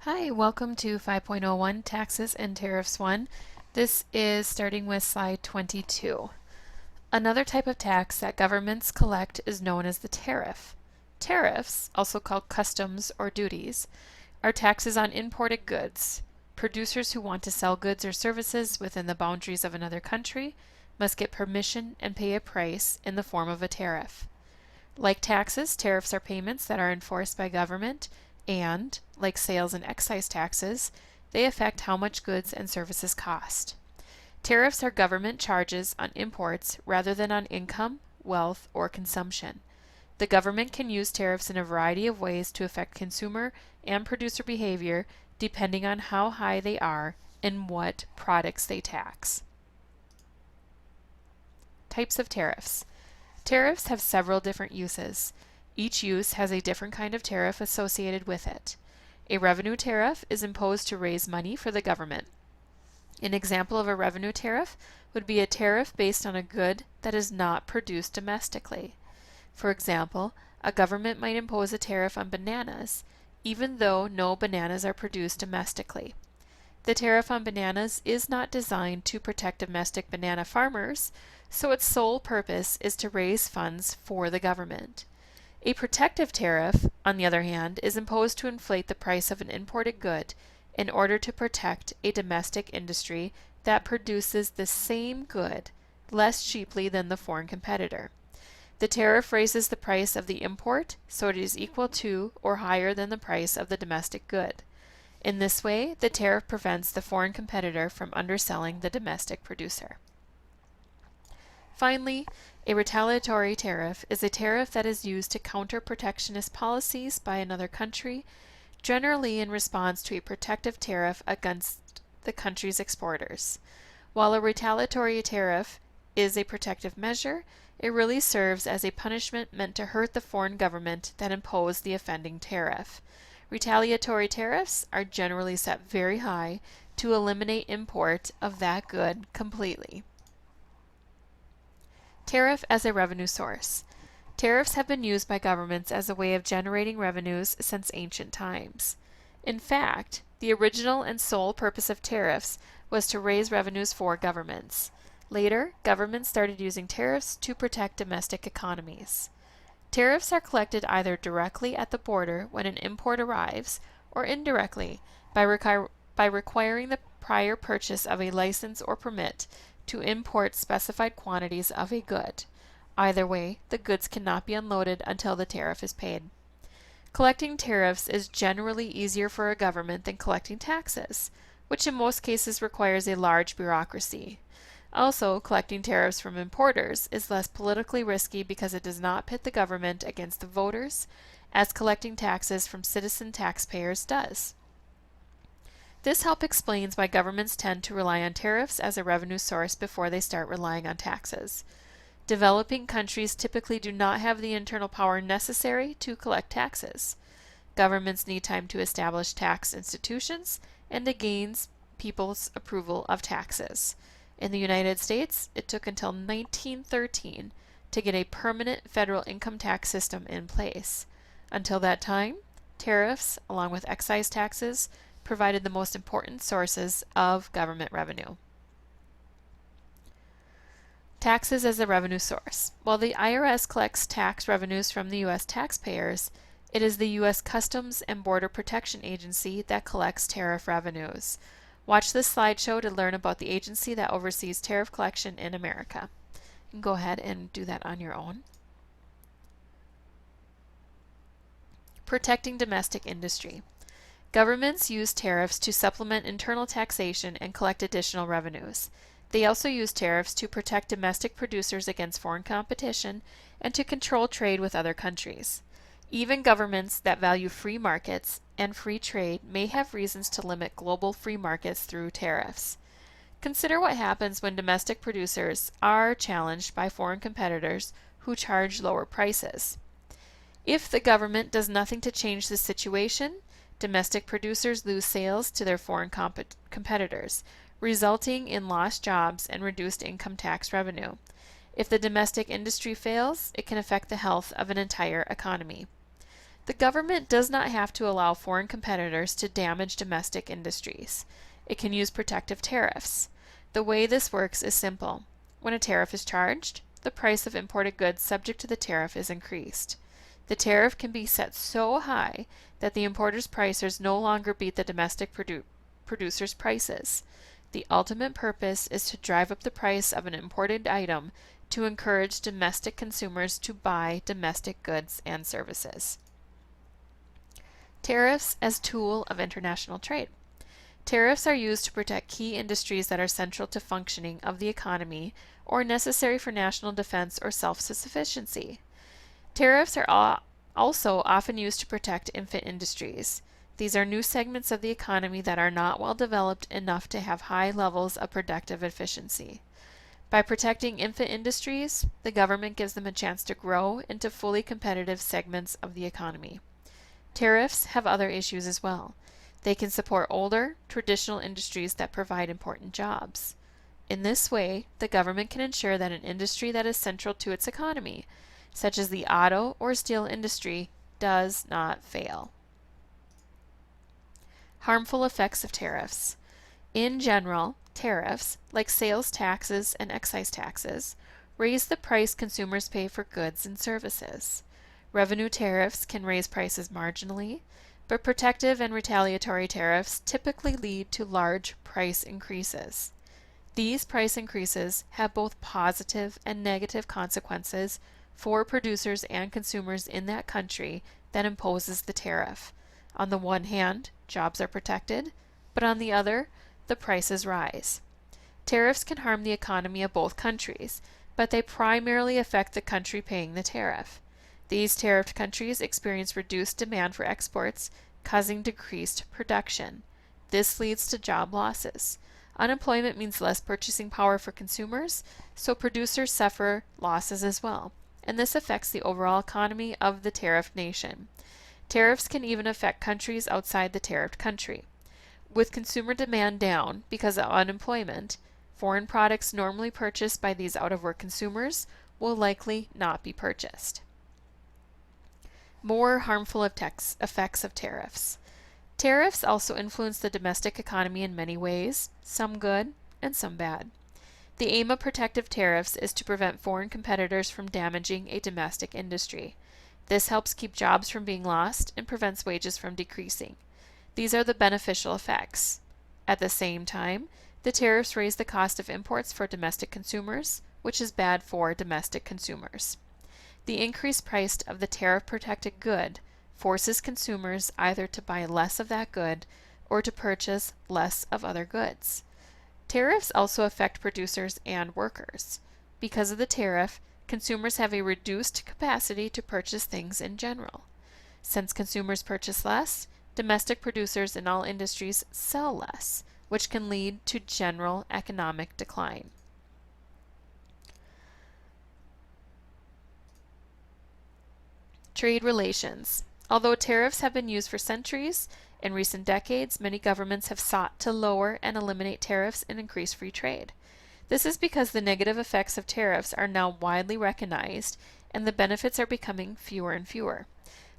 Hi, welcome to 5.01 Taxes and Tariffs 1. This is starting with slide 22. Another type of tax that governments collect is known as the tariff. Tariffs, also called customs or duties, are taxes on imported goods. Producers who want to sell goods or services within the boundaries of another country must get permission and pay a price in the form of a tariff. Like taxes, tariffs are payments that are enforced by government and, like sales and excise taxes, they affect how much goods and services cost. Tariffs are government charges on imports rather than on income, wealth, or consumption. The government can use tariffs in a variety of ways to affect consumer and producer behavior depending on how high they are and what products they tax. Types of tariffs. Tariffs have several different uses. Each use has a different kind of tariff associated with it. A revenue tariff is imposed to raise money for the government. An example of a revenue tariff would be a tariff based on a good that is not produced domestically. For example, a government might impose a tariff on bananas, even though no bananas are produced domestically. The tariff on bananas is not designed to protect domestic banana farmers, so its sole purpose is to raise funds for the government. A protective tariff, on the other hand, is imposed to inflate the price of an imported good in order to protect a domestic industry that produces the same good less cheaply than the foreign competitor. The tariff raises the price of the import so it is equal to or higher than the price of the domestic good. In this way, the tariff prevents the foreign competitor from underselling the domestic producer. Finally, a retaliatory tariff is a tariff that is used to counter protectionist policies by another country, generally in response to a protective tariff against the country's exporters. While a retaliatory tariff is a protective measure, it really serves as a punishment meant to hurt the foreign government that imposed the offending tariff. Retaliatory tariffs are generally set very high to eliminate import of that good completely. Tariff as a revenue source. Tariffs have been used by governments as a way of generating revenues since ancient times. In fact, the original and sole purpose of tariffs was to raise revenues for governments. Later, governments started using tariffs to protect domestic economies. Tariffs are collected either directly at the border when an import arrives, or indirectly by requiring the prior purchase of a license or permit to import specified quantities of a good. Either way, the goods cannot be unloaded until the tariff is paid. Collecting tariffs is generally easier for a government than collecting taxes, which in most cases requires a large bureaucracy. Also, collecting tariffs from importers is less politically risky because it does not pit the government against the voters, as collecting taxes from citizen taxpayers does. This help explains why governments tend to rely on tariffs as a revenue source before they start relying on taxes. Developing countries typically do not have the internal power necessary to collect taxes. Governments need time to establish tax institutions and to gain people's approval of taxes. In the United States, it took until 1913 to get a permanent federal income tax system in place. Until that time, tariffs, along with excise taxes, provided the most important sources of government revenue. Taxes as a revenue source. While the IRS collects tax revenues from the U.S. taxpayers, it is the U.S. Customs and Border Protection Agency that collects tariff revenues. Watch this slideshow to learn about the agency that oversees tariff collection in America. You can go ahead and do that on your own. Protecting domestic industry. Governments use tariffs to supplement internal taxation and collect additional revenues. They also use tariffs to protect domestic producers against foreign competition and to control trade with other countries. Even governments that value free markets and free trade may have reasons to limit global free markets through tariffs. Consider what happens when domestic producers are challenged by foreign competitors who charge lower prices. If the government does nothing to change the situation, domestic producers lose sales to their foreign competitors, resulting in lost jobs and reduced income tax revenue. If the domestic industry fails, it can affect the health of an entire economy. The government does not have to allow foreign competitors to damage domestic industries. It can use protective tariffs. The way this works is simple. When a tariff is charged, the price of imported goods subject to the tariff is increased. The tariff can be set so high that the importer's prices no longer beat the domestic producer's prices. The ultimate purpose is to drive up the price of an imported item to encourage domestic consumers to buy domestic goods and services. Tariffs as tool of international trade. Tariffs are used to protect key industries that are central to functioning of the economy or necessary for national defense or self-sufficiency. Tariffs are also often used to protect infant industries. These are new segments of the economy that are not well developed enough to have high levels of productive efficiency. By protecting infant industries, the government gives them a chance to grow into fully competitive segments of the economy. Tariffs have other issues as well. They can support older, traditional industries that provide important jobs. In this way, the government can ensure that an industry that is central to its economy, such as the auto or steel industry, does not fail. Harmful effects of tariffs. In general, tariffs, like sales taxes and excise taxes, raise the price consumers pay for goods and services. Revenue tariffs can raise prices marginally, but protective and retaliatory tariffs typically lead to large price increases. These price increases have both positive and negative consequences for producers and consumers in that country that imposes the tariff. On the one hand, jobs are protected, but on the other, the prices rise. Tariffs can harm the economy of both countries, but they primarily affect the country paying the tariff. These tariffed countries experience reduced demand for exports, causing decreased production. This leads to job losses. Unemployment means less purchasing power for consumers, so producers suffer losses as well, and this affects the overall economy of the tariffed nation. Tariffs can even affect countries outside the tariffed country. With consumer demand down because of unemployment, foreign products normally purchased by these out-of-work consumers will likely not be purchased. More harmful effects of tariffs. Tariffs also influence the domestic economy in many ways, some good and some bad. The aim of protective tariffs is to prevent foreign competitors from damaging a domestic industry. This helps keep jobs from being lost and prevents wages from decreasing. These are the beneficial effects. At the same time, the tariffs raise the cost of imports for domestic consumers, which is bad for domestic consumers. The increased price of the tariff-protected good forces consumers either to buy less of that good or to purchase less of other goods. Tariffs also affect producers and workers. Because of the tariff, consumers have a reduced capacity to purchase things in general. Since consumers purchase less, domestic producers in all industries sell less, which can lead to general economic decline. Trade relations. Although tariffs have been used for centuries, in recent decades, many governments have sought to lower and eliminate tariffs and increase free trade. This is because the negative effects of tariffs are now widely recognized and the benefits are becoming fewer and fewer.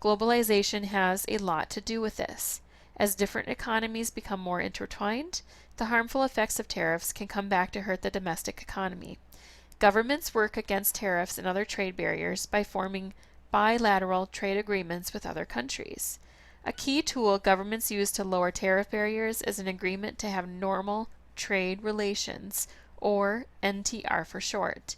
Globalization has a lot to do with this. As different economies become more intertwined, the harmful effects of tariffs can come back to hurt the domestic economy. Governments work against tariffs and other trade barriers by forming bilateral trade agreements with other countries. A key tool governments use to lower tariff barriers is an agreement to have normal trade relations, or NTR for short.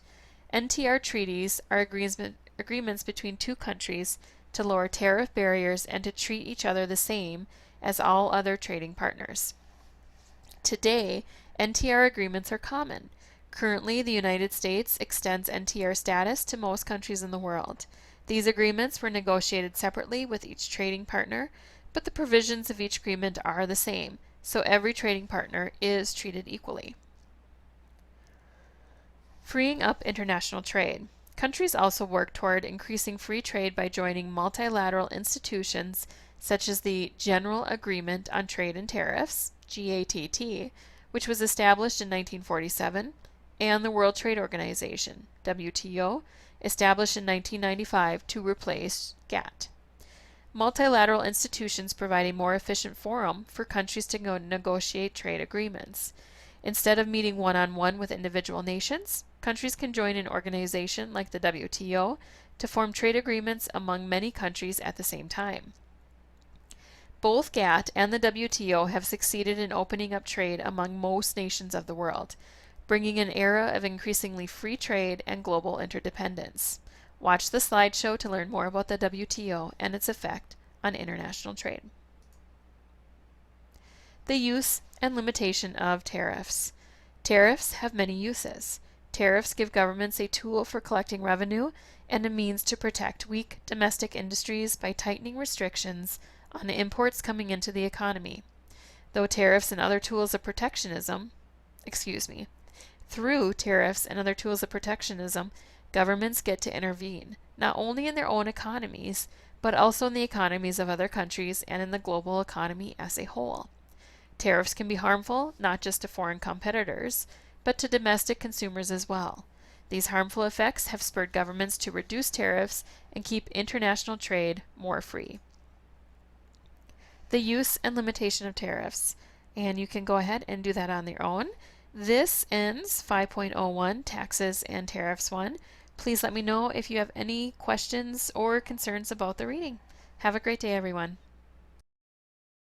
NTR treaties are agreements between two countries to lower tariff barriers and to treat each other the same as all other trading partners. Today, NTR agreements are common. Currently, the United States extends NTR status to most countries in the world. These agreements were negotiated separately with each trading partner, but the provisions of each agreement are the same, so every trading partner is treated equally. Freeing up international trade. Countries also work toward increasing free trade by joining multilateral institutions such as the General Agreement on Trade and Tariffs, GATT, which was established in 1947, and the World Trade Organization, WTO, established in 1995 to replace GATT. Multilateral institutions provide a more efficient forum for countries to negotiate trade agreements. Instead of meeting one-on-one with individual nations, countries can join an organization like the WTO to form trade agreements among many countries at the same time. Both GATT and the WTO have succeeded in opening up trade among most nations of the world, bringing an era of increasingly free trade and global interdependence. Watch the slideshow to learn more about the WTO and its effect on international trade. The use and limitation of tariffs. Tariffs have many uses. Tariffs give governments a tool for collecting revenue and a means to protect weak domestic industries by tightening restrictions on imports coming into the economy. Through tariffs and other tools of protectionism, governments get to intervene, not only in their own economies, but also in the economies of other countries and in the global economy as a whole. Tariffs can be harmful not just to foreign competitors, but to domestic consumers as well. These harmful effects have spurred governments to reduce tariffs and keep international trade more free. The use and limitation of tariffs. And you can go ahead and do that on your own. This ends 5.01 Taxes and Tariffs 1. Please let me know if you have any questions or concerns about the reading. Have a great day, everyone.